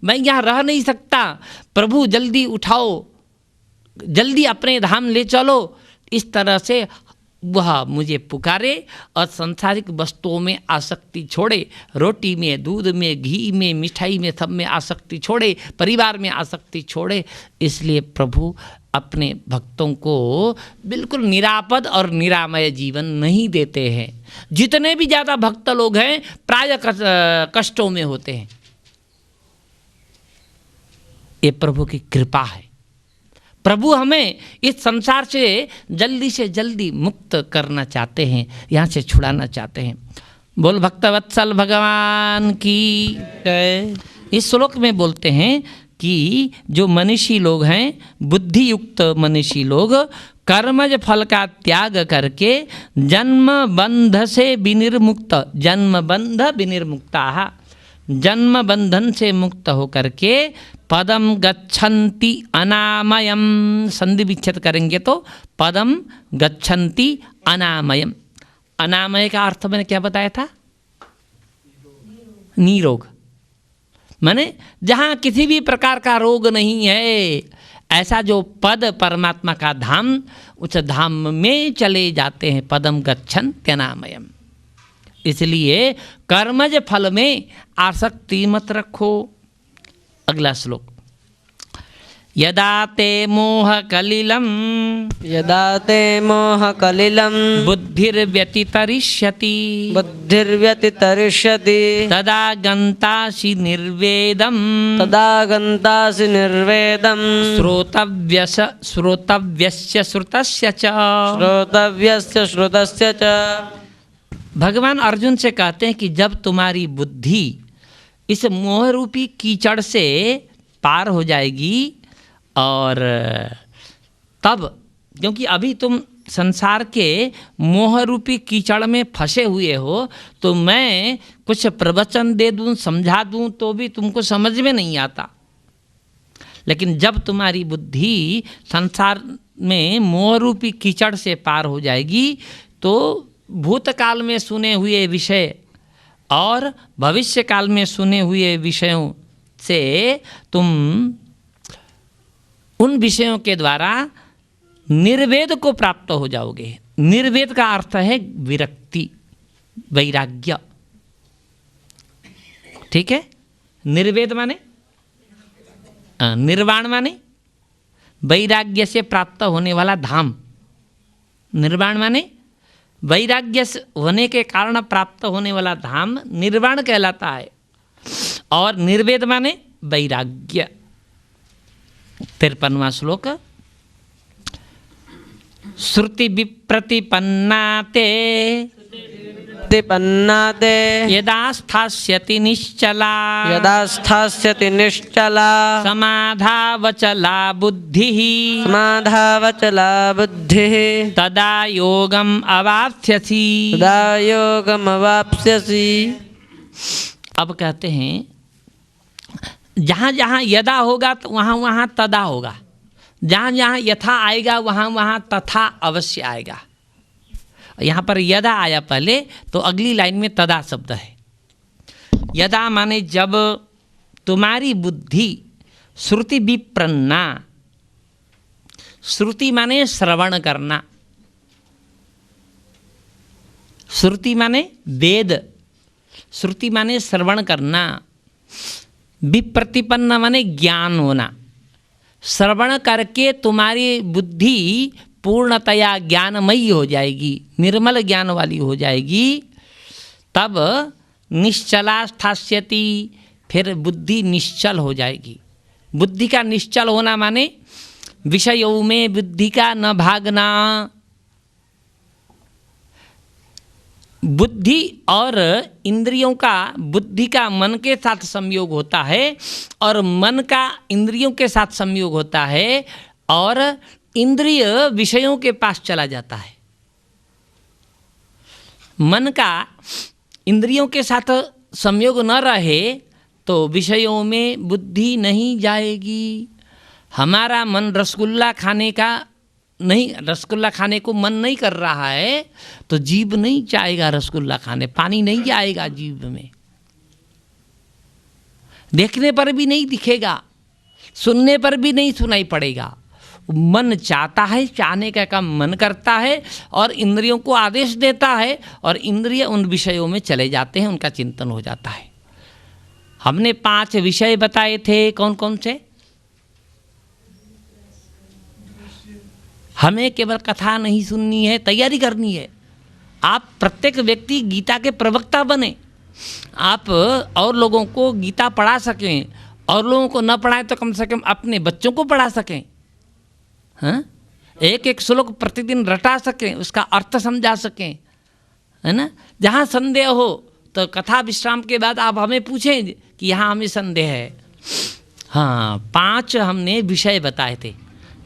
मैं यहाँ रह नहीं सकता, प्रभु जल्दी उठाओ, जल्दी अपने धाम ले चलो, इस तरह से वह मुझे पुकारे और सांसारिक वस्तुओं में आसक्ति छोड़े, रोटी में, दूध में, घी में, मिठाई में, सब में आसक्ति छोड़े, परिवार में आसक्ति छोड़े। इसलिए प्रभु अपने भक्तों को बिल्कुल निरापद और निरामय जीवन नहीं देते हैं। जितने भी ज़्यादा भक्त लोग हैं प्राय कष्टों में होते हैं। ये प्रभु की कृपा है। प्रभु हमें इस संसार से जल्दी मुक्त करना चाहते हैं, यहाँ से छुड़ाना चाहते हैं। बोल भक्तवत्सल भगवान की जय। इस श्लोक में बोलते हैं कि जो मनीषी लोग हैं, बुद्धि युक्त मनीषी लोग, कर्मज फल का त्याग करके जन्म बंध से विनिर्मुक्त, जन्म बंध विनिर्मुक्ता, जन्म बंधन से मुक्त होकर के पदम गच्छन्ति अनामयम, संधि विच्छेद करेंगे तो पदम गच्छन्ति अनामयम। अनामय का अर्थ मैंने क्या बताया था? निरोग, माने जहाँ किसी भी प्रकार का रोग नहीं है, ऐसा जो पद परमात्मा का धाम, उस धाम में चले जाते हैं। पदम गच्छन्ति अनामयम। इसलिए कर्मज फल में आसक्ति मत रखो। अगला श्लोक, यदा ते मोह कलिलम, यदा ते मोह कलिलम बुद्धिर्व्यतितरिष्यति, बुद्धिर्व्यतितरिष्यति तदा गन्तासि निर्वेदम, तदा गन्तासि निर्वेदम, श्रोतव्यस्य श्रुतस्य च, श्रोतव्यस्य श्रुतस्य च। भगवान अर्जुन से कहते हैं कि जब तुम्हारी बुद्धि इस मोह रूपी कीचड़ से पार हो जाएगी, और तब, क्योंकि अभी तुम संसार के मोह रूपी कीचड़ में फंसे हुए हो, तो मैं कुछ प्रवचन दे दूं, समझा दूं, तो भी तुमको समझ में नहीं आता। लेकिन जब तुम्हारी बुद्धि संसार में मोह रूपी कीचड़ से पार हो जाएगी, तो भूतकाल में सुने हुए विषय और भविष्य काल में सुने हुए विषयों से तुम उन विषयों के द्वारा निर्वेद को प्राप्त हो जाओगे। निर्वेद का अर्थ है विरक्ति, वैराग्य। ठीक है? निर्वेद माने निर्वाण, माने वैराग्य से प्राप्त होने वाला धाम। निर्वाण माने वैराग्य होने के कारण प्राप्त होने वाला धाम निर्वाण कहलाता है। और निर्वेद माने वैराग्य। 53वां श्लोक, श्रुति विप्रतिपन्ना ते, प्रतिपन्नाते यदा स्थास्यति निश्चला, यदा स्थास्यति निश्चला, समाधावचला बुद्धिः, समाधावचला बुद्धिः, तदा योगम अवाप्स्यसि, तदा योगमवाप्स्यसि। अब कहते हैं जहाँ जहाँ यदा होगा तो वहाँ वहाँ तदा होगा, जहाँ जहाँ यथा आएगा वहाँ वहाँ तथा अवश्य आएगा। यहाँ पर यदा आया पहले, तो अगली लाइन में तदा शब्द है। यदा माने जब तुम्हारी बुद्धि श्रुति विप्रन्ना, श्रुति माने श्रवण करना, श्रुति माने वेद, श्रुति माने श्रवण करना, विप्रतिपन्न माने ज्ञान होना। श्रवण करके तुम्हारी बुद्धि पूर्णतया ज्ञानमयी हो जाएगी, निर्मल ज्ञान वाली हो जाएगी। तब निश्चला स्थास्यति, फिर बुद्धि निश्चल हो जाएगी। बुद्धि का निश्चल होना माने विषयों में बुद्धि का न भागना। बुद्धि और इंद्रियों का, बुद्धि का मन के साथ संयोग होता है और मन का इंद्रियों के साथ संयोग होता है, और इंद्रिय विषयों के पास चला जाता है। मन का इंद्रियों के साथ संयोग न रहे तो विषयों में बुद्धि नहीं जाएगी। हमारा मन रसगुल्ला खाने का नहीं, रसगुल्ला खाने को मन नहीं कर रहा है तो जीभ नहीं जाएगा रसगुल्ला खाने, पानी नहीं जाएगा जीभ में। देखने पर भी नहीं दिखेगा, सुनने पर भी नहीं सुनाई पड़ेगा। मन चाहता है, चाहने का काम मन करता है और इंद्रियों को आदेश देता है और इंद्रिय उन विषयों में चले जाते हैं, उनका चिंतन हो जाता है। हमने 5 विषय बताए थे, कौन कौन से? हमें केवल कथा नहीं सुननी है, तैयारी करनी है। आप प्रत्येक व्यक्ति गीता के प्रवक्ता बने, आप और लोगों को गीता पढ़ा सकें, और लोगों को न पढ़ाएं तो कम से कम अपने बच्चों को पढ़ा सकें। हाँ, एक एक श्लोक प्रतिदिन रटा सकें, उसका अर्थ समझा सकें, है ना। जहाँ संदेह हो तो कथा विश्राम के बाद आप हमें पूछें कि यहाँ हमें संदेह है। हाँ, 5 हमने विषय बताए थे।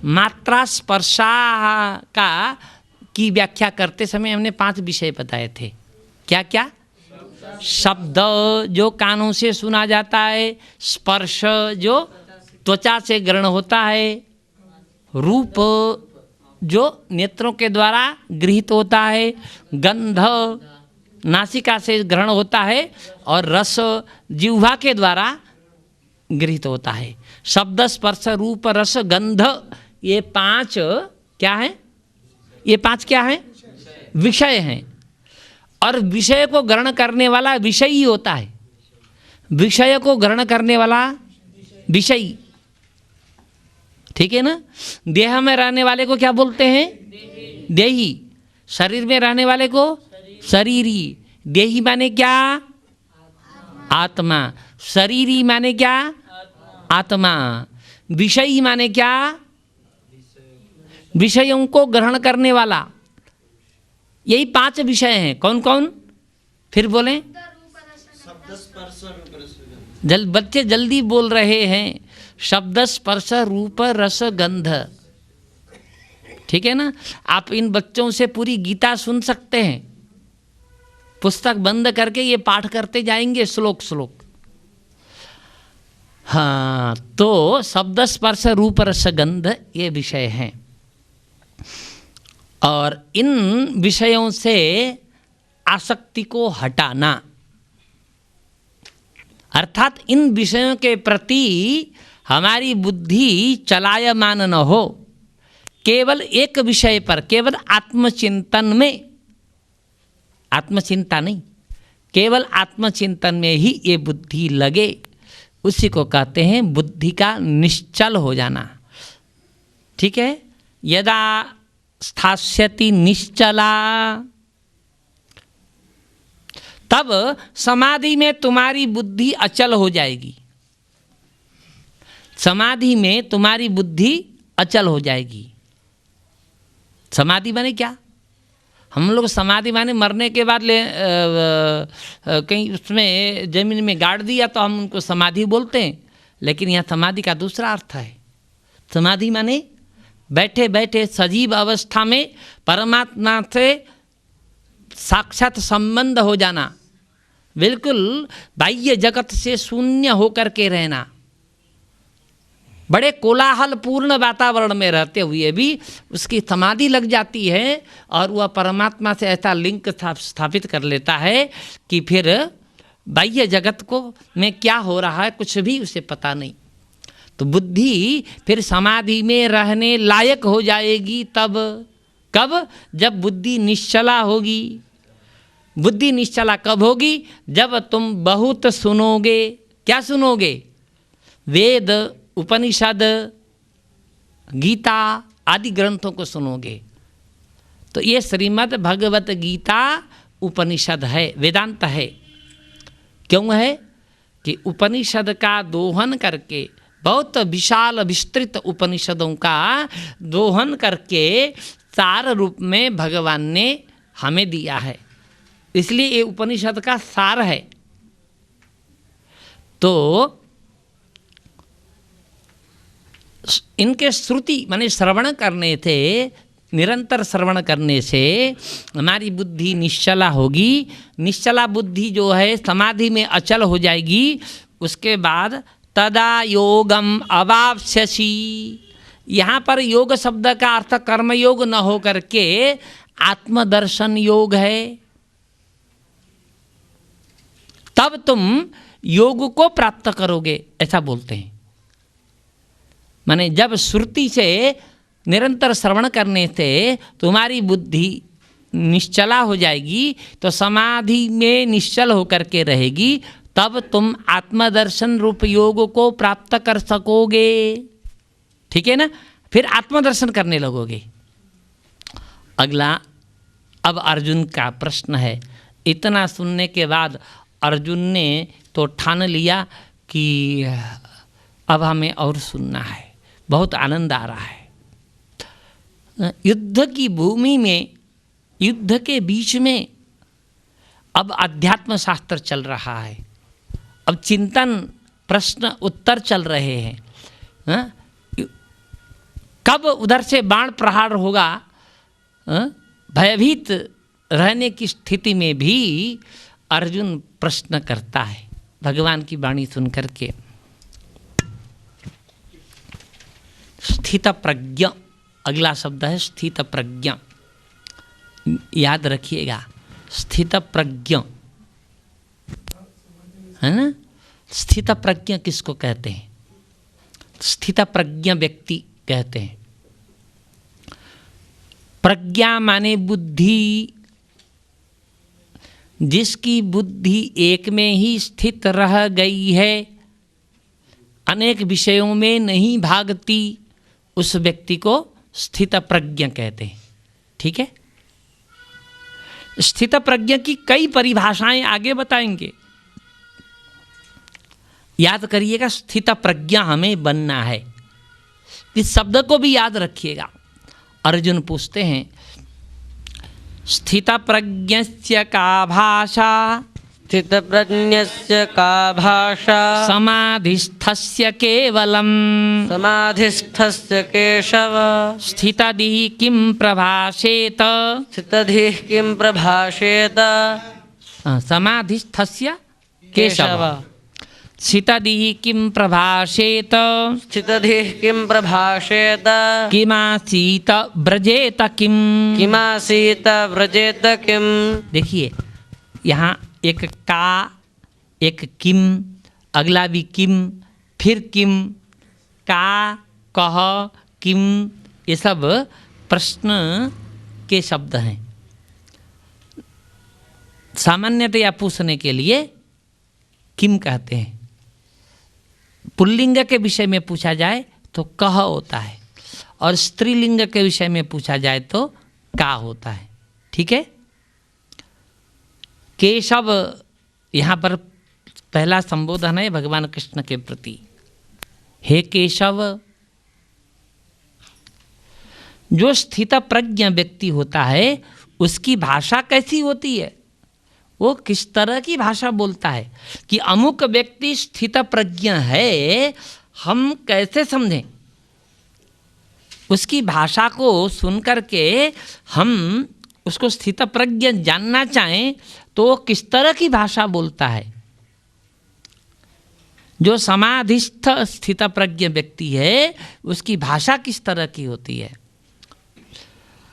मात्रा स्पर्शा का की व्याख्या करते समय हमने 5 विषय बताए थे। क्या क्या? शब्द जो कानों से सुना जाता है, स्पर्श जो त्वचा से ग्रहण होता है, रूप जो नेत्रों के द्वारा गृहीत होता है, गंध नासिका से ग्रहण होता है और रस जिह्वा के द्वारा गृहीत होता है। शब्द स्पर्श रूप रस गंध, ये 5 क्या है? ये 5 क्या है? विषय हैं। और विषय को ग्रहण करने वाला विषय ही होता है। विषय को ग्रहण करने वाला विषय, ठीक है ना। देह में रहने वाले को क्या बोलते हैं? देही। शरीर में रहने वाले को शरीरी। देही माने क्या? आत्मा। शरीरी माने क्या? आत्मा। विषयी माने क्या? विषयों को ग्रहण करने वाला। यही 5 विषय हैं। कौन कौन? फिर बोलें। बच्चे जल्दी बोल रहे हैं। शब्द स्पर्श रूप रस गंध, ठीक है ना। आप इन बच्चों से पूरी गीता सुन सकते हैं। पुस्तक बंद करके ये पाठ करते जाएंगे श्लोक श्लोक। हाँ, तो शब्द स्पर्श रूप रस गंध ये विषय हैं। और इन विषयों से आसक्ति को हटाना, अर्थात इन विषयों के प्रति हमारी बुद्धि चलायमान न हो, केवल एक विषय पर, केवल आत्मचिंतन में, आत्मचिंता नहीं, केवल आत्मचिंतन में ही ये बुद्धि लगे, उसी को कहते हैं बुद्धि का निश्चल हो जाना। ठीक है। यदा स्थास्यति निश्चला, तब समाधि में तुम्हारी बुद्धि अचल हो जाएगी। समाधि में तुम्हारी बुद्धि अचल हो जाएगी। समाधि माने क्या? हम लोग समाधि माने मरने के बाद कहीं उसमें जमीन में गाड़ दिया तो हम उनको समाधि बोलते हैं, लेकिन यहाँ समाधि का दूसरा अर्थ है। समाधि माने बैठे बैठे सजीव अवस्था में परमात्मा से साक्षात संबंध हो जाना, बिल्कुल बाह्य जगत से शून्य होकर के रहना। बड़े कोलाहल पूर्ण वातावरण में रहते हुए भी उसकी समाधि लग जाती है और वह परमात्मा से ऐसा लिंक स्थापित कर लेता है कि फिर बाह्य जगत को में क्या हो रहा है कुछ भी उसे पता नहीं। तो बुद्धि फिर समाधि में रहने लायक हो जाएगी। तब कब? जब बुद्धि निश्चला होगी। बुद्धि निश्चला कब होगी? जब तुम बहुत सुनोगे। क्या सुनोगे? वेद, उपनिषद, गीता आदि ग्रंथों को सुनोगे। तो ये श्रीमद् भगवत गीता उपनिषद है, वेदांत है। क्यों है? कि उपनिषद का दोहन करके, बहुत विशाल विस्तृत उपनिषदों का दोहन करके सार रूप में भगवान ने हमें दिया है, इसलिए ये उपनिषद का सार है। तो इनके श्रुति माने श्रवण करने थे, निरंतर श्रवण करने से हमारी बुद्धि निश्चला होगी। निश्चला बुद्धि जो है समाधि में अचल हो जाएगी। उसके बाद तदा योगम अवाप्स्यसि। यहाँ पर योग शब्द का अर्थ कर्मयोग न हो करके आत्मदर्शन योग है। तब तुम योग को प्राप्त करोगे, ऐसा बोलते हैं। माने जब श्रुति से निरंतर श्रवण करने से तुम्हारी बुद्धि निश्चला हो जाएगी, तो समाधि में निश्चल होकर के रहेगी, तब तुम आत्मदर्शन रूप योग को प्राप्त कर सकोगे। ठीक है ना? फिर आत्मदर्शन करने लगोगे। अगला अब अर्जुन का प्रश्न है। इतना सुनने के बाद अर्जुन ने तो ठान लिया कि अब हमें और सुनना है, बहुत आनंद आ रहा है। युद्ध की भूमि में, युद्ध के बीच में अब अध्यात्म शास्त्र चल रहा है, अब चिंतन प्रश्न उत्तर चल रहे हैं। कब उधर से बाण प्रहार होगा, भयभीत रहने की स्थिति में भी अर्जुन प्रश्न करता है भगवान की वाणी सुनकर के। स्थित प्रज्ञ अगला शब्द है, स्थित प्रज्ञ। याद रखिएगा, स्थित प्रज्ञ है ना। स्थित प्रज्ञ किसको कहते हैं? स्थित प्रज्ञ व्यक्ति कहते हैं। प्रज्ञा माने बुद्धि, जिसकी बुद्धि एक में ही स्थित रह गई है, अनेक विषयों में नहीं भागती, उस व्यक्ति को स्थित प्रज्ञ कहते हैं। ठीक है? स्थित प्रज्ञ की कई परिभाषाएं आगे बताएंगे। याद करिएगा, स्थित प्रज्ञ हमें बनना है। इस शब्द को भी याद रखिएगा। अर्जुन पूछते हैं, स्थित प्रज्ञस्य का भाषा, स्थित प्रज्ञस्य का भाषा, समाधिस्थस्य केवलम, समाधिस्थस्य केशव, स्थितधिः किं प्रभाषेत, स्थितधिः किं प्रभाषेत, समाधिस्थस्य केशव, स्थितधिः किं प्रभाषेत, स्थितधिः किं प्रभाषेत, किमासीत व्रजेत किम, किमासीत व्रजेत किम। देखिए यहाँ एक का, एक किम, अगला भी किम, फिर किम, का, कह, किम, ये सब प्रश्न के शब्द हैं। सामान्यतया पूछने के लिए किम कहते हैं। पुल्लिंग के विषय में पूछा जाए तो कह होता है, और स्त्रीलिंग के विषय में पूछा जाए तो का होता है। ठीक है? केशव यहाँ पर पहला संबोधन है भगवान कृष्ण के प्रति। हे केशव, जो स्थित प्रज्ञ व्यक्ति होता है उसकी भाषा कैसी होती है, वो किस तरह की भाषा बोलता है कि अमुक व्यक्ति स्थित प्रज्ञ है, हम कैसे समझें? उसकी भाषा को सुनकर के हम उसको स्थित प्रज्ञ जानना चाहें तो वो किस तरह की भाषा बोलता है। जो समाधिस्थ स्थित प्रज्ञ व्यक्ति है उसकी भाषा किस तरह की होती है।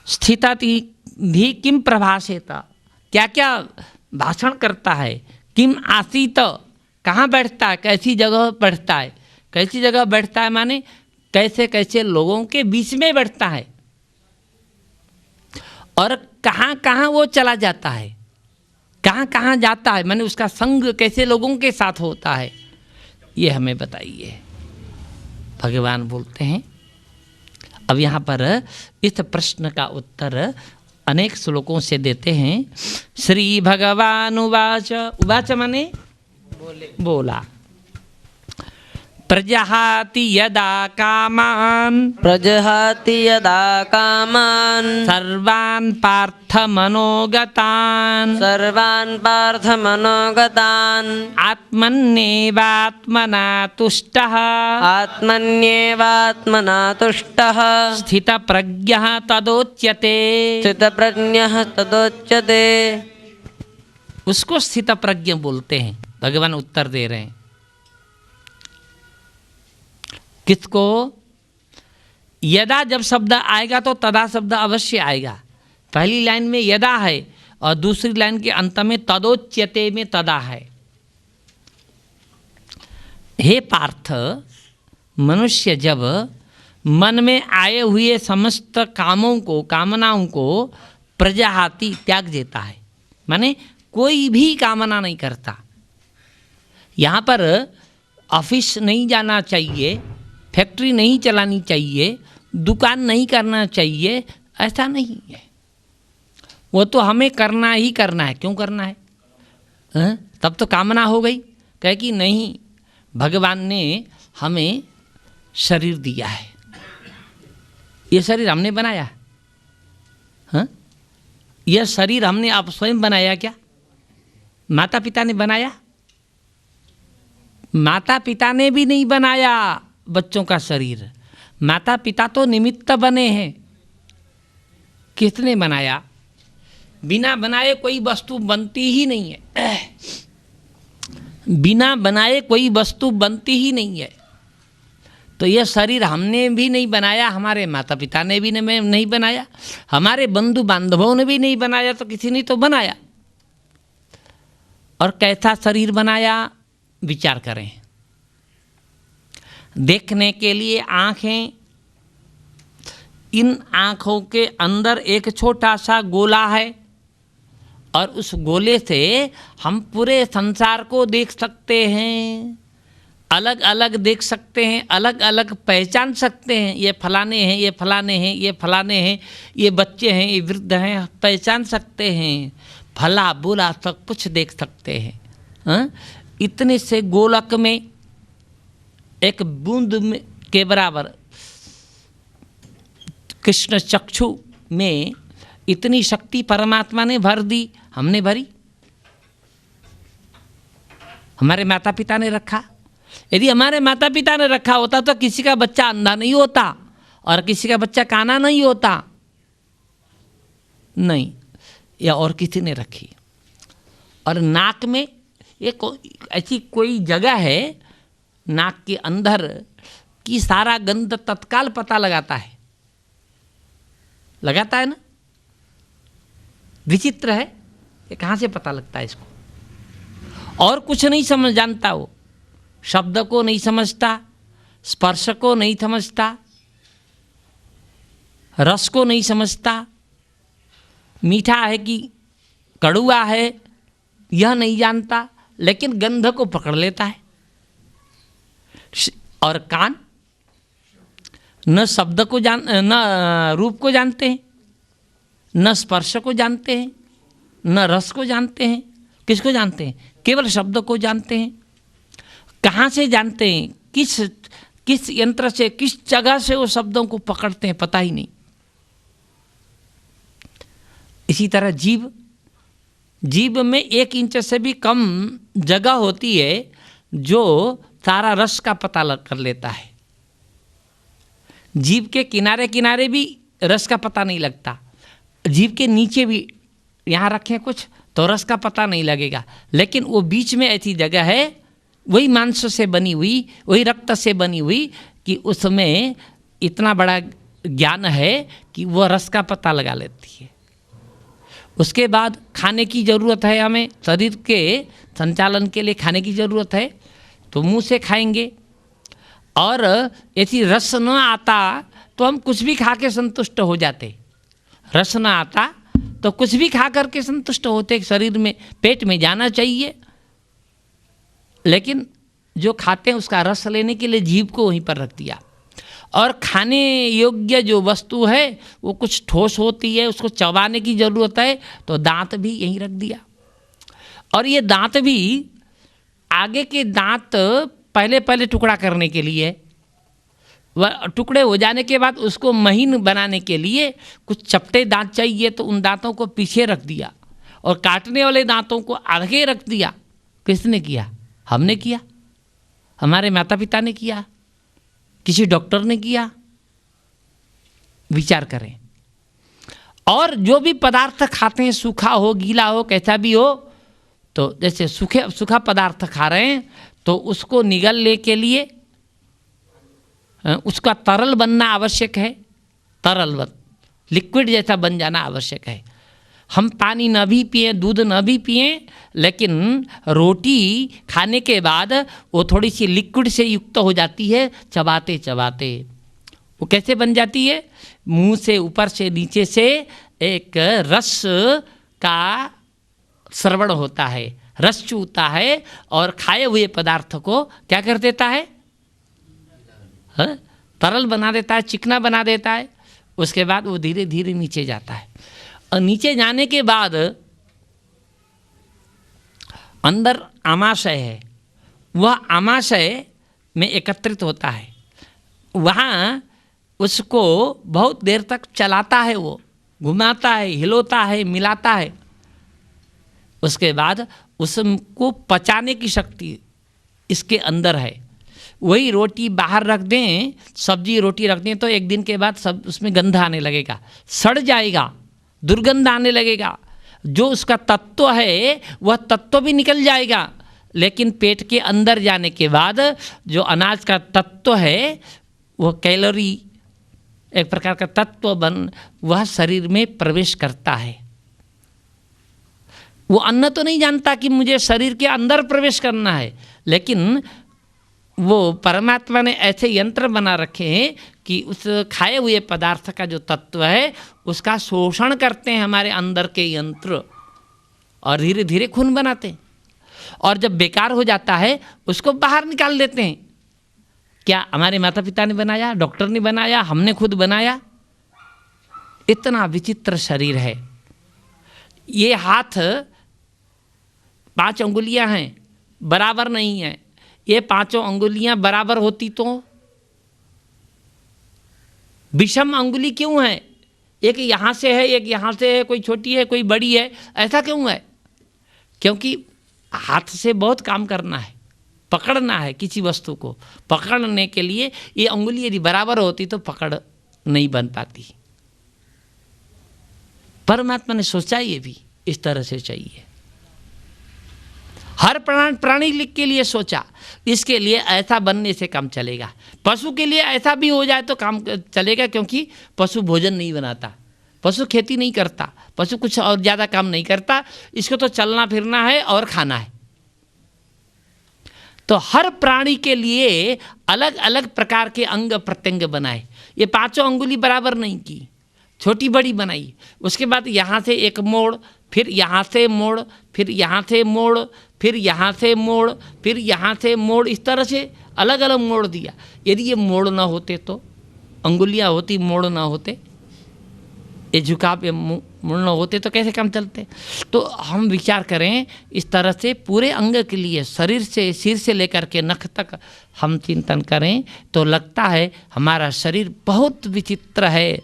स्थितधिः किं प्रभाषेत, क्या क्या भाषण करता है। किम आसीत, कहाँ बैठता है, कैसी जगह बैठता है। कैसी जगह बैठता है माने कैसे कैसे लोगों के बीच में बैठता है, और कहाँ कहाँ वो चला जाता है, कहाँ कहाँ जाता है, माने उसका संग कैसे लोगों के साथ होता है, ये हमें बताइए। भगवान बोलते हैं। अब यहाँ पर इस प्रश्न का उत्तर अनेक श्लोकों से देते हैं। श्री भगवान उवाच, उवाच माने बोला। प्रजहाति यदा कामान्, प्रजहाति यदा कामान्, सर्वान् पार्थ मनोगतान्, सर्वान् पार्थ मनोगतान्, आत्मन्येवात्मना तुष्टः, आत्मन्येवात्मना तुष्टः, स्थितप्रज्ञः तदोच्यते। स्थितप्रज्ञः तदोच्यते। उसको स्थितप्रज्ञ बोलते हैं। भगवान उत्तर दे रहे हैं। किसको? यदा जब शब्द आएगा तो तदा शब्द अवश्य आएगा। पहली लाइन में यदा है और दूसरी लाइन के अंत में तदोच्यते में तदा है। हे पार्थ, मनुष्य जब मन में आए हुए समस्त कामों को, कामनाओं को प्रजाहाति त्याग देता है, माने कोई भी कामना नहीं करता। यहाँ पर ऑफिस नहीं जाना चाहिए, फैक्ट्री नहीं चलानी चाहिए, दुकान नहीं करना चाहिए, ऐसा नहीं है। वो तो हमें करना ही करना है। क्यों करना है? तब तो कामना हो गई। कहे कि नहीं, भगवान ने हमें शरीर दिया है, ये शरीर हमने बनाया। हाँ, यह शरीर हमने आप स्वयं बनाया क्या? माता पिता ने बनाया? माता पिता ने भी नहीं बनाया बच्चों का शरीर। माता पिता तो निमित्त बने हैं। किसने बनाया? बिना बनाए कोई वस्तु बनती ही नहीं है। बिना बनाए कोई वस्तु बनती ही नहीं है। तो यह शरीर हमने भी नहीं बनाया, हमारे माता पिता ने भी नहीं बनाया, हमारे बंधु बांधवों ने भी नहीं बनाया, तो किसी ने तो बनाया। और कैसा शरीर बनाया? विचार करें। देखने के लिए आँखें, इन आँखों के अंदर एक छोटा सा गोला है और उस गोले से हम पूरे संसार को देख सकते हैं, अलग अलग देख सकते हैं, अलग अलग पहचान सकते हैं। ये फलाने हैं, ये फलाने हैं, ये फलाने हैं, ये बच्चे हैं, ये वृद्ध हैं, पहचान सकते हैं। भला बुरा सब कुछ देख सकते हैं। इतने से गोलक में एक बूंद के बराबर कृष्ण चक्षु में इतनी शक्ति परमात्मा ने भर दी, हमने भरी? हमारे माता पिता ने रखा। यदि हमारे माता पिता ने रखा होता तो किसी का बच्चा अंधा नहीं होता और किसी का बच्चा काना नहीं होता। नहीं, या और किसी ने रखी। और नाक में एक ऐसी कोई जगह है नाक के अंदर कि सारा गंध तत्काल पता लगाता है। लगाता है ना? विचित्र है, ये कहाँ से पता लगता है इसको? और कुछ नहीं समझ जानता वो, शब्द को नहीं समझता, स्पर्श को नहीं समझता, रस को नहीं समझता, मीठा है कि कड़ुआ है यह नहीं जानता, लेकिन गंध को पकड़ लेता है। और कान न शब्द को न रूप को जानते हैं, न स्पर्श को जानते हैं, न रस को जानते हैं। किसको जानते हैं? केवल शब्द को जानते हैं। कहाँ से जानते हैं? किस यंत्र से, किस जगह से वो शब्दों को पकड़ते हैं, पता ही नहीं। इसी तरह जीभ में 1 इंच से भी कम जगह होती है जो सारा रस का पता कर लेता है। जीभ के किनारे किनारे भी रस का पता नहीं लगता। जीभ के नीचे भी यहाँ रखें कुछ तो रस का पता नहीं लगेगा, लेकिन वो बीच में ऐसी जगह है, वही मांस से बनी हुई, वही रक्त से बनी हुई कि उसमें इतना बड़ा ज्ञान है कि वह रस का पता लगा लेती है। उसके बाद खाने की ज़रूरत है, हमें शरीर के संचालन के लिए खाने की ज़रूरत है, तो मुंह से खाएंगे। और यदि रस न आता तो हम कुछ भी खा के संतुष्ट हो जाते। रस न आता तो कुछ भी खा करके संतुष्ट होते। शरीर में, पेट में जाना चाहिए, लेकिन जो खाते हैं उसका रस लेने के लिए जीभ को वहीं पर रख दिया। और खाने योग्य जो वस्तु है वो कुछ ठोस होती है, उसको चबाने की ज़रूरत है, तो दांत भी यहीं रख दिया। और ये दांत भी, आगे के दांत पहले टुकड़ा करने के लिए, वह टुकड़े हो जाने के बाद उसको महीन बनाने के लिए कुछ चपटे दांत चाहिए, तो उन दांतों को पीछे रख दिया और काटने वाले दांतों को आगे रख दिया। किसने किया? हमने किया, हमारे माता पिता ने किया, किसी डॉक्टर ने किया। विचार करें। और जो भी पदार्थ खाते हैं, सूखा हो, गीला हो, कैसा भी हो, तो जैसे सूखा पदार्थ खा रहे हैं तो उसको निगलने के लिए उसका तरल बनना आवश्यक है। तरल लिक्विड जैसा बन जाना आवश्यक है। हम पानी न भी पिएं, दूध न भी पिएं, लेकिन रोटी खाने के बाद वो थोड़ी सी लिक्विड से युक्त हो जाती है चबाते चबाते। वो कैसे बन जाती है? मुंह से ऊपर से नीचे से एक रस का श्रवण होता है, रस चूता है और खाए हुए पदार्थ को क्या कर देता है? तरल बना देता है, चिकना बना देता है। उसके बाद वो धीरे धीरे नीचे जाता है और नीचे जाने के बाद अंदर आमाशय है, वह आमाशय में एकत्रित होता है। वहाँ उसको बहुत देर तक चलाता है, वो घुमाता है, हिलोता है, मिलाता है। उसके बाद उसको पचाने की शक्ति इसके अंदर है। वही रोटी बाहर रख दें, सब्जी रोटी रख दें, तो एक दिन के बाद सब उसमें गंध आने लगेगा, सड़ जाएगा, दुर्गंध आने लगेगा। जो उसका तत्व है वह तत्व भी निकल जाएगा, लेकिन पेट के अंदर जाने के बाद जो अनाज का तत्व है वह कैलोरी, एक प्रकार का तत्व वह शरीर में प्रवेश करता है। वो अन्न तो नहीं जानता कि मुझे शरीर के अंदर प्रवेश करना है, लेकिन वो परमात्मा ने ऐसे यंत्र बना रखे हैं कि उस खाए हुए पदार्थ का जो तत्व है उसका शोषण करते हैं हमारे अंदर के यंत्र और धीरे धीरे खून बनाते हैं। और जब बेकार हो जाता है उसको बाहर निकाल देते हैं। क्या हमारे माता पिता ने बनाया, डॉक्टर ने बनाया, हमने खुद बनाया? इतना विचित्र शरीर है। ये हाथ 5 अंगुलियां हैं, बराबर नहीं है। ये 5 अंगुलियां बराबर होती तो विषम अंगुली क्यों है? एक यहाँ से है, एक यहाँ से है, कोई छोटी है, कोई बड़ी है, ऐसा क्यों है? क्योंकि हाथ से बहुत काम करना है, पकड़ना है किसी वस्तु को। पकड़ने के लिए ये अंगुली यदि बराबर होती तो पकड़ नहीं बन पाती। परमात्मा ने सोचा ये भी इस तरह से चाहिए। हर प्राणी के लिए सोचा, इसके लिए ऐसा बनने से काम चलेगा। पशु के लिए ऐसा भी हो जाए तो काम चलेगा, क्योंकि पशु भोजन नहीं बनाता, पशु खेती नहीं करता, पशु कुछ और ज़्यादा काम नहीं करता, इसको तो चलना फिरना है और खाना है। तो हर प्राणी के लिए अलग अलग प्रकार के अंग प्रत्यंग बनाए। ये 5 अंगुली बराबर नहीं की, छोटी बड़ी बनाई। उसके बाद यहाँ से एक मोड़, फिर यहाँ से मोड़, फिर यहाँ से मोड़, फिर यहाँ से मोड़, फिर यहाँ से मोड़, इस तरह से अलग अलग मोड़ दिया। यदि ये मोड़ ना होते तो, अंगुलियाँ होती मोड़ ना होते, ये झुकाव ये मुड़ ना होते तो कैसे काम चलते? तो हम विचार करें इस तरह से पूरे अंग के लिए, शरीर से, सिर से लेकर के नख तक हम चिंतन करें तो लगता है हमारा शरीर बहुत विचित्र है,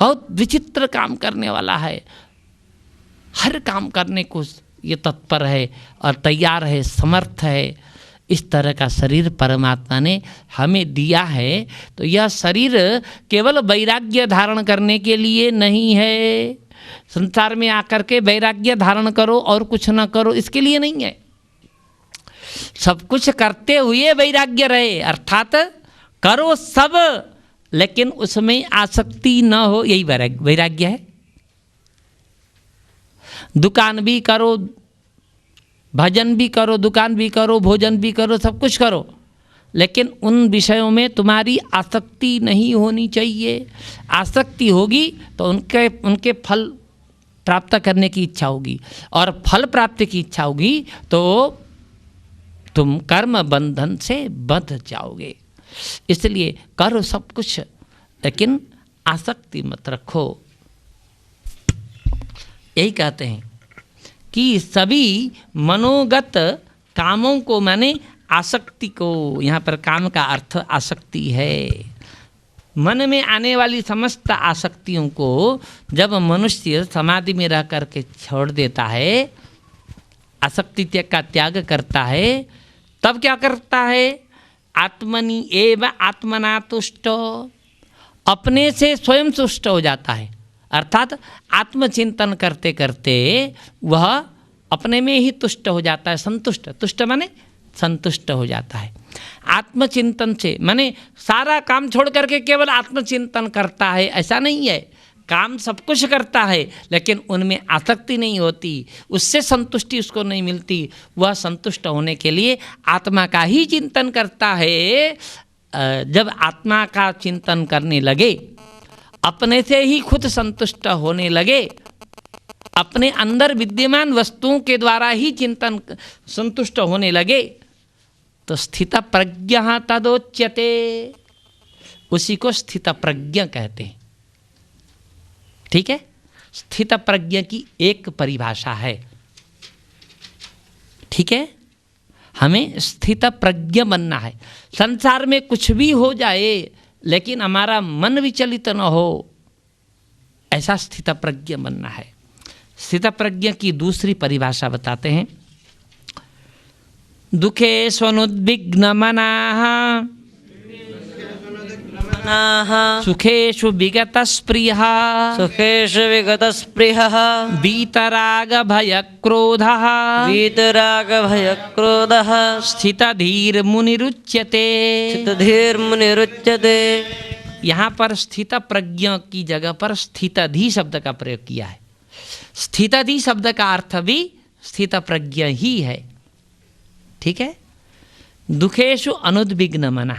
बहुत विचित्र काम करने वाला है। हर काम करने को ये तत्पर है और तैयार है, समर्थ है। इस तरह का शरीर परमात्मा ने हमें दिया है। तो यह शरीर केवल वैराग्य धारण करने के लिए नहीं है, संसार में आकर के वैराग्य धारण करो और कुछ न करो, इसके लिए नहीं है। सब कुछ करते हुए वैराग्य रहे, अर्थात करो सब लेकिन उसमें आसक्ति न हो, यही वैराग्य है। दुकान भी करो, भजन भी करो, दुकान भी करो, भोजन भी करो, सब कुछ करो, लेकिन उन विषयों में तुम्हारी आसक्ति नहीं होनी चाहिए। आसक्ति होगी तो उनके फल प्राप्त करने की इच्छा होगी, और फल प्राप्ति की इच्छा होगी तो तुम कर्म बंधन से बंध जाओगे। इसलिए करो सब कुछ, लेकिन आसक्ति मत रखो। यही कहते हैं कि सभी मनोगत कामों को, माने आसक्ति को, यहाँ पर काम का अर्थ आसक्ति है। मन में आने वाली समस्त आसक्तियों को जब मनुष्य समाधि में रह करके छोड़ देता है, आसक्ति का त्याग करता है, तब क्या करता है? आत्मनि एव आत्मना तुष्ट, अपने से स्वयं तुष्ट हो जाता है। अर्थात आत्मचिंतन करते करते वह अपने में ही तुष्ट हो जाता है। संतुष्ट, तुष्ट माने संतुष्ट हो जाता है। आत्मचिंतन से माने सारा काम छोड़ करके केवल आत्मचिंतन करता है, ऐसा नहीं है। काम सब कुछ करता है लेकिन उनमें आसक्ति नहीं होती, उससे संतुष्टि उसको नहीं मिलती, वह संतुष्ट होने के लिए आत्मा का ही चिंतन करता है। जब आत्मा का चिंतन करने लगे, अपने से ही खुद संतुष्ट होने लगे, अपने अंदर विद्यमान वस्तुओं के द्वारा ही चिंतन संतुष्ट होने लगे, तो स्थित प्रज्ञ तदोच्यते, उसी को स्थित प्रज्ञ कहते हैं। ठीक है, स्थित प्रज्ञ की एक परिभाषा है। ठीक है, हमें स्थित प्रज्ञ बनना है। संसार में कुछ भी हो जाए लेकिन हमारा मन विचलित न हो, ऐसा स्थित प्रज्ञ बनना है। स्थित प्रज्ञ की दूसरी परिभाषा बताते हैं, दुखेषु अनुद्विग्न मनाः सुखेषु विगत स्पृहः सुखेषु विगत स्पृहः वीतराग भय क्रोधः वीतराग भय क्रोधः स्थितधीर मुनिरुच्यते। स्थितधीर्मुनिरुच्यते। यहाँ पर स्थित प्रज्ञ की जगह पर स्थितधि शब्द का प्रयोग किया है। स्थितधि शब्द का अर्थ भी स्थित प्रज्ञ ही है। ठीक है, दुखेषु अनुद्विग्न मना,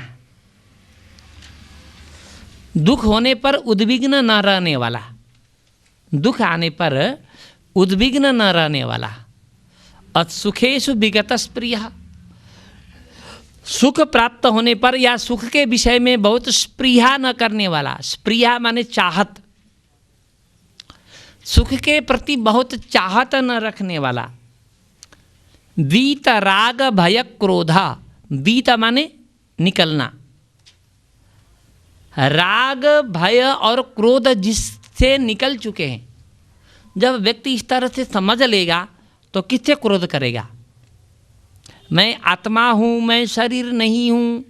दुख होने पर उद्विग्न न रहने वाला, दुख आने पर उद्विग्न न रहने वाला। और सुखेषु विगत स्पृहः, सुख प्राप्त होने पर या सुख के विषय में बहुत स्पृहा न करने वाला। स्पृहा माने चाहत, सुख के प्रति बहुत चाहत न रखने वाला। वीत राग भय क्रोधा, वीत माने निकलना, राग भय और क्रोध जिससे निकल चुके हैं। जब व्यक्ति इस तरह से समझ लेगा तो किससे क्रोध करेगा? मैं आत्मा हूँ, मैं शरीर नहीं हूँ,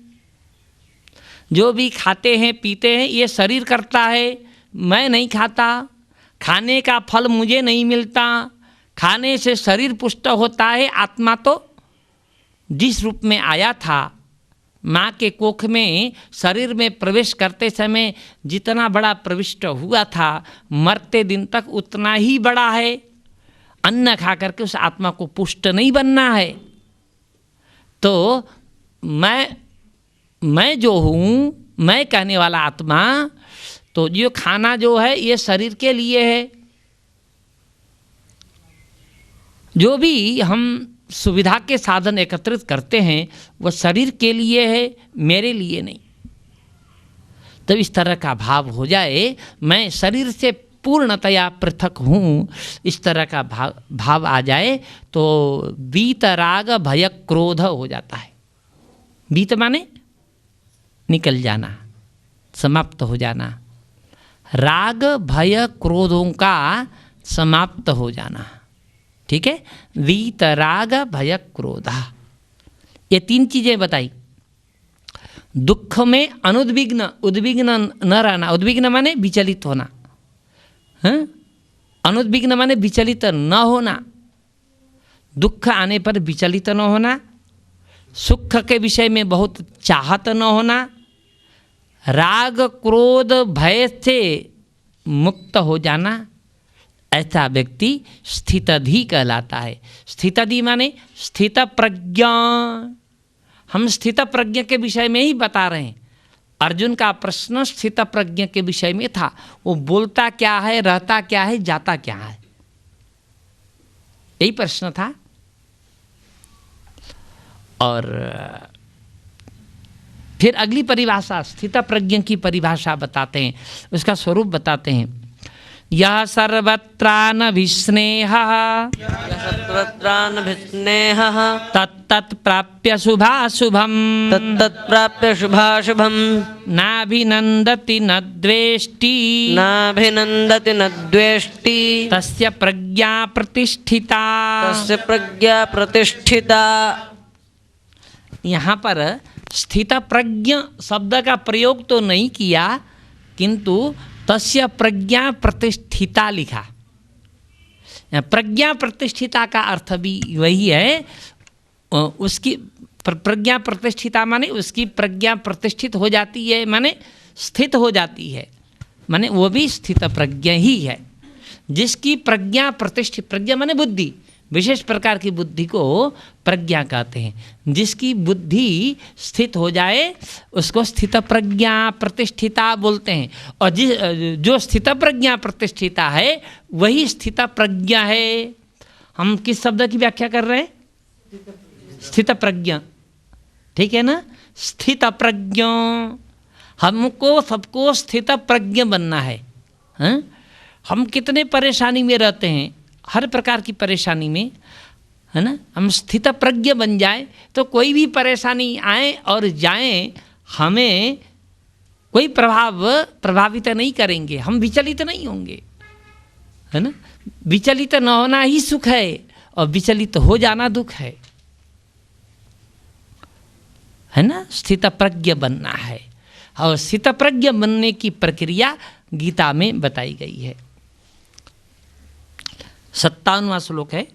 जो भी खाते हैं पीते हैं ये शरीर करता है, मैं नहीं खाता, खाने का फल मुझे नहीं मिलता, खाने से शरीर पुष्ट होता है। आत्मा तो जिस रूप में आया था, माँ के कोख में शरीर में प्रवेश करते समय जितना बड़ा प्रविष्ट हुआ था, मरते दिन तक उतना ही बड़ा है। अन्न खा करके उस आत्मा को पुष्ट नहीं बनना है। तो मैं जो हूँ, मैं कहने वाला आत्मा, तो जो खाना जो है ये शरीर के लिए है। जो भी हम सुविधा के साधन एकत्रित करते हैं वो शरीर के लिए है, मेरे लिए नहीं। तब इस तरह का भाव हो जाए, मैं शरीर से पूर्णतया पृथक हूँ, इस तरह का भाव आ जाए तो वीतराग भय क्रोध हो जाता है। वीत माने निकल जाना, समाप्त हो जाना, राग भय क्रोधों का समाप्त हो जाना। ठीक है, वीतराग भय क्रोध, ये तीन चीजें बताई। दुख में अनुद्विग्न, उद्विग्न न रहना, उद्विग्न माने विचलित होना, अनुद्विग्न माने विचलित न होना, दुख आने पर विचलित न होना, सुख के विषय में बहुत चाहत न होना, राग क्रोध भय से मुक्त हो जाना, ऐसा व्यक्ति स्थितधि कहलाता है। स्थितधि माने स्थित प्रज्ञ। हम स्थित प्रज्ञ के विषय में ही बता रहे हैं। अर्जुन का प्रश्न स्थित प्रज्ञ के विषय में था। वो बोलता क्या है, रहता क्या है, जाता क्या है, यही प्रश्न था। और फिर अगली परिभाषा स्थित प्रज्ञ की परिभाषा बताते हैं, उसका स्वरूप बताते हैं। यह सर्वत्रानभिस्नेहः सर्वत्रानभिस्नेहः तत्तत् प्राप्य शुभाशुभम् तत्तत्प्राप्य शुभाशुभम् नाभिनन्दति न द्वेष्टि नाभिनन्दति न द्वेष्टि तस्य प्रज्ञा प्रतिष्ठिता। तस्य प्रज्ञा प्रतिष्ठिता। यहाँ पर स्थित प्रज्ञ शब्द का प्रयोग तो नहीं किया, किंतु तस्य प्रज्ञा प्रतिष्ठिता लिखा। प्रज्ञा प्रतिष्ठिता का अर्थ भी वही है, उसकी प्रज्ञा प्रतिष्ठिता माने उसकी प्रज्ञा प्रतिष्ठित हो जाती है, माने स्थित हो जाती है, माने वो भी स्थित प्रज्ञ ही है। जिसकी प्रज्ञा प्रतिष्ठित, प्रज्ञा माने बुद्धि, विशेष प्रकार की बुद्धि को प्रज्ञा कहते हैं। जिसकी बुद्धि स्थित हो जाए उसको स्थित प्रज्ञा प्रतिष्ठिता बोलते हैं। और जो स्थित प्रज्ञा प्रतिष्ठिता है वही स्थित प्रज्ञा है। हम किस शब्द की व्याख्या कर रहे हैं? स्थित प्रज्ञा, ठीक है ना? स्थित प्रज्ञ, हमको सबको स्थित प्रज्ञ बनना है। हाँ? हम कितने परेशानी में रहते हैं, हर प्रकार की परेशानी में, है ना? हम स्थित प्रज्ञ बन जाए तो कोई भी परेशानी आए और जाए हमें कोई प्रभावित नहीं करेंगे, हम विचलित नहीं होंगे, है ना? विचलित न होना ही सुख है और विचलित हो जाना दुख है ना? स्थित प्रज्ञ बनना है और स्थित प्रज्ञ बनने की प्रक्रिया गीता में बताई गई है। 57वां श्लोक है,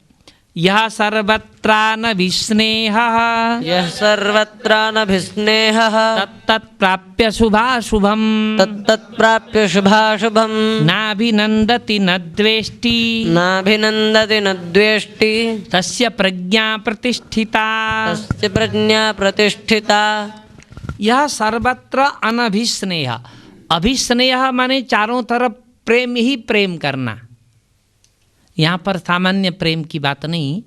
यह सर्वत्रानभिस्नेहः यः सर्वत्रानभिस्नेहः तत्तत्प्राप्य शुभाशुभम् तत्तत्प्राप्य शुभाशुभम् नाभिनन्दति न द्वेष्टि नाभिनन्दति न द्वेष्टि तस्य प्रज्ञा प्रतिष्ठिता। तस्य प्रज्ञा प्रतिष्ठिता। यह सर्वत्र अनभिस्नेह, अभिस्नेह माने चारों तरफ प्रेम ही प्रेम करना। यहाँ पर सामान्य प्रेम की बात नहीं,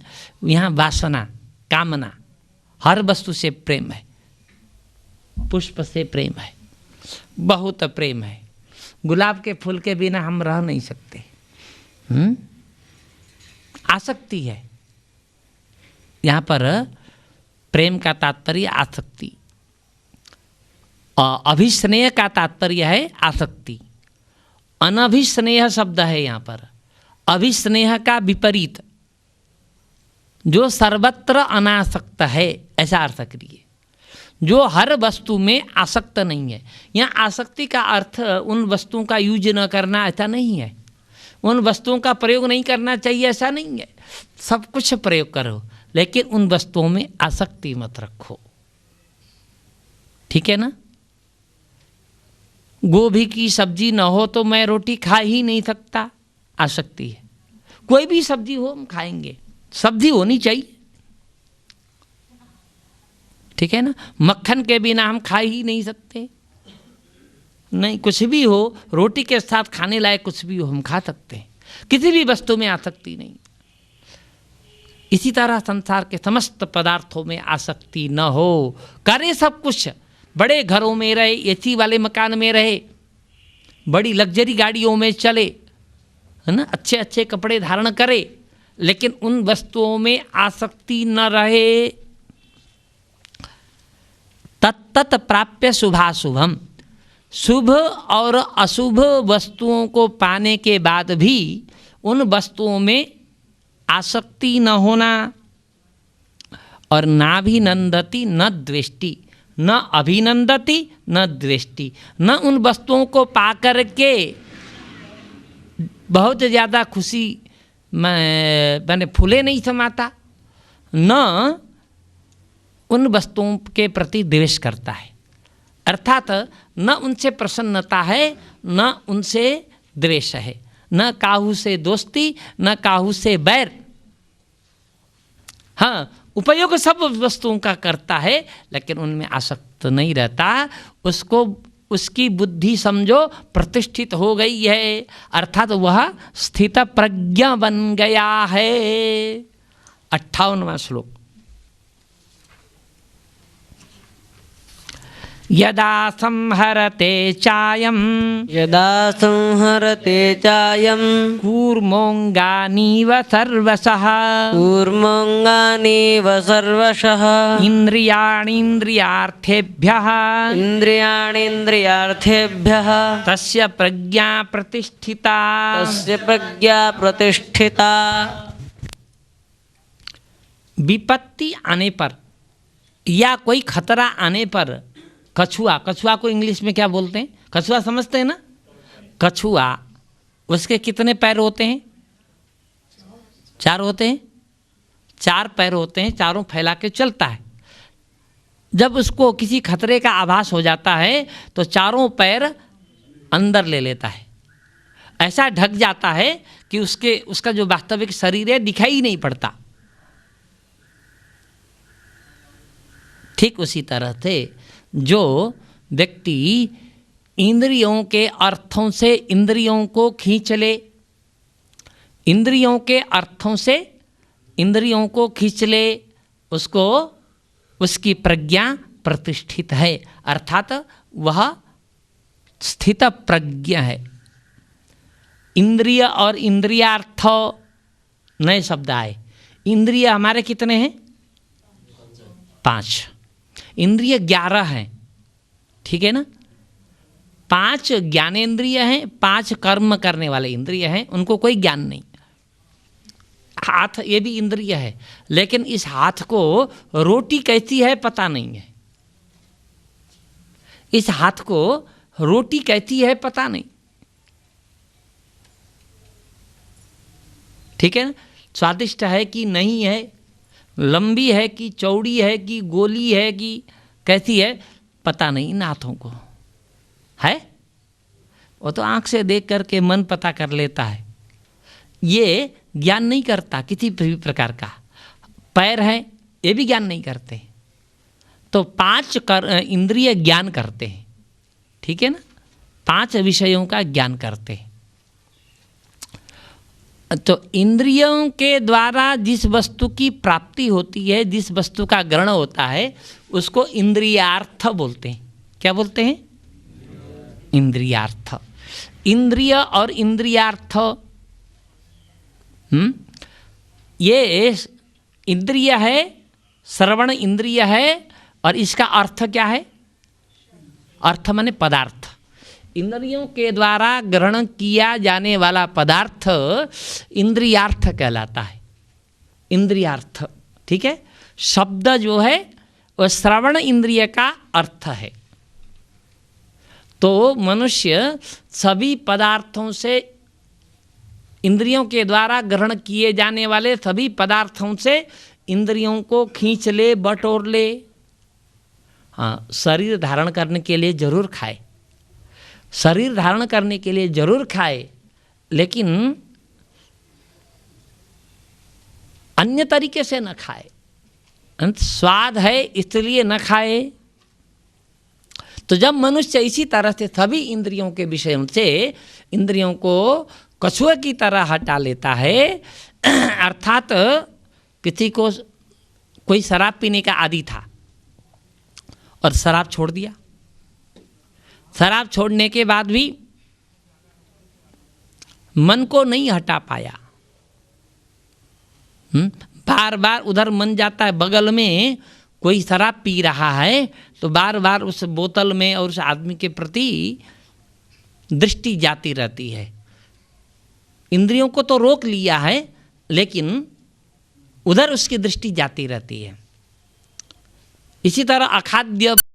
यहाँ वासना, कामना, हर वस्तु से प्रेम है, पुष्प से प्रेम है, बहुत प्रेम है। गुलाब के फूल के बिना हम रह नहीं सकते। आसक्ति है, यहाँ पर प्रेम का तात्पर्य आसक्ति, और अभिस्नेह का तात्पर्य है आसक्ति। अनभिस्नेह शब्द है यहाँ पर, अभिस्नेह का विपरीत, जो सर्वत्र अनासक्त है, ऐसा अर्थ करिए, जो हर वस्तु में आसक्त नहीं है। यहाँ आसक्ति का अर्थ उन वस्तुओं का यूज न करना ऐसा नहीं है, उन वस्तुओं का प्रयोग नहीं करना चाहिए ऐसा नहीं है। सब कुछ प्रयोग करो लेकिन उन वस्तुओं में आसक्ति मत रखो, ठीक है ना? गोभी की सब्जी न हो तो मैं रोटी खा ही नहीं सकता, आसक्ति है। कोई भी सब्जी हो हम खाएंगे, सब्जी होनी चाहिए, ठीक है ना? मक्खन के बिना हम खा ही नहीं सकते, नहीं, कुछ भी हो, रोटी के साथ खाने लायक कुछ भी हो हम खा सकते हैं, किसी भी वस्तु में आसक्ति नहीं। इसी तरह संसार के समस्त पदार्थों में आसक्ति न हो, करे सब कुछ, बड़े घरों में रहे, एसी वाले मकान में रहे, बड़ी लग्जरी गाड़ियों में चले, है ना, अच्छे अच्छे कपड़े धारण करे, लेकिन उन वस्तुओं में आसक्ति न रहे। तत्तत् प्राप्य शुभाशुभम, शुभ और अशुभ वस्तुओं को पाने के बाद भी उन वस्तुओं में आसक्ति न होना, और नाभिनंदति न द्वेष्टि, न अभिनंदति न द्वेष्टि, न उन वस्तुओं को पाकर के बहुत ज़्यादा खुशी मैंने फूले नहीं समाता, न उन वस्तुओं के प्रति द्वेष करता है, अर्थात न उनसे प्रसन्नता है न उनसे द्वेष है, न काहू से दोस्ती न काहू से बैर। हाँ, उपयोग सब वस्तुओं का करता है लेकिन उनमें आसक्त नहीं रहता, उसको उसकी बुद्धि समझो प्रतिष्ठित हो गई है, अर्थात वह स्थित प्रज्ञा बन गया है। 58वां श्लोक, यदा संहरते चायं यदा संहरते चायं कूर्मोऽङ्गानीव सर्वशः कूर्मोऽङ्गानीव सर्वशः इन्द्रियाणीन्द्रियार्थेभ्यः इन्द्रियाणीन्द्रियार्थेभ्यः तस्य प्रज्ञा प्रतिष्ठिता। तस्य प्रज्ञा प्रतिष्ठिता। विपत्ति आने पर या कोई खतरा आने पर कछुआ, कछुआ को इंग्लिश में क्या बोलते हैं? कछुआ समझते हैं ना? कछुआ, उसके कितने पैर होते हैं? 4 होते हैं, 4 पैर होते हैं, चारों फैला के चलता है। जब उसको किसी खतरे का आभास हो जाता है तो चारों पैर अंदर ले लेता है, ऐसा ढक जाता है कि उसका जो वास्तविक शरीर है दिखाई ही नहीं पड़ता। ठीक उसी तरह से जो व्यक्ति इंद्रियों के अर्थों से इंद्रियों को खींच ले, इंद्रियों के अर्थों से इंद्रियों को खींच ले, उसको उसकी प्रज्ञा प्रतिष्ठित है, अर्थात वह स्थित प्रज्ञ है। इंद्रिय और इंद्रियार्थ नए शब्द आए। इंद्रिय हमारे कितने हैं? 5। इंद्रिय 11 हैं, ठीक है ना। 5 ज्ञानेंद्रिय हैं, 5 कर्म करने वाले इंद्रिय हैं, उनको कोई ज्ञान नहीं। हाथ ये भी इंद्रिय है, लेकिन इस हाथ को रोटी कैसी है पता नहीं है। इस हाथ को रोटी कैसी है पता नहीं, ठीक है ना। स्वादिष्ट है कि नहीं है, लंबी है कि चौड़ी है कि गोली है कि कैसी है पता नहीं इन हाथों को है। वो तो आंख से देख करके मन पता कर लेता है, ये ज्ञान नहीं करता किसी भी प्रकार का। पैर है, ये भी ज्ञान नहीं करते। तो 5 इंद्रिय ज्ञान करते हैं, ठीक है ना, 5 विषयों का ज्ञान करते हैं। तो इंद्रियों के द्वारा जिस वस्तु की प्राप्ति होती है, जिस वस्तु का ग्रहण होता है, उसको इंद्रियार्थ बोलते हैं। क्या बोलते हैं? इंद्रियार्थ। इंद्रिय और इंद्रियार्थ, ये इंद्रिय है, श्रवण इंद्रिय है, और इसका अर्थ क्या है? अर्थ माने पदार्थ। इंद्रियों के द्वारा ग्रहण किया जाने वाला पदार्थ इंद्रियार्थ कहलाता है। इंद्रियार्थ, ठीक है। शब्द जो है वह श्रवण इंद्रिय का अर्थ है। तो मनुष्य सभी पदार्थों से, इंद्रियों के द्वारा ग्रहण किए जाने वाले सभी पदार्थों से इंद्रियों को खींच ले, बटोर ले। हाँ, शरीर धारण करने के लिए जरूर खाए, शरीर धारण करने के लिए जरूर खाए, लेकिन अन्य तरीके से न खाए। स्वाद है इसलिए न खाए। तो जब मनुष्य इसी तरह से सभी इंद्रियों के विषयों से इंद्रियों को कछुए की तरह हटा लेता है, अर्थात किसी को कोई शराब पीने का आदी था और शराब छोड़ दिया, शराब छोड़ने के बाद भी मन को नहीं हटा पाया, बार बार उधर मन जाता है। बगल में कोई शराब पी रहा है तो बार बार उस बोतल में और उस आदमी के प्रति दृष्टि जाती रहती है। इंद्रियों को तो रोक लिया है, लेकिन उधर उसकी दृष्टि जाती रहती है। इसी तरह अखाद्य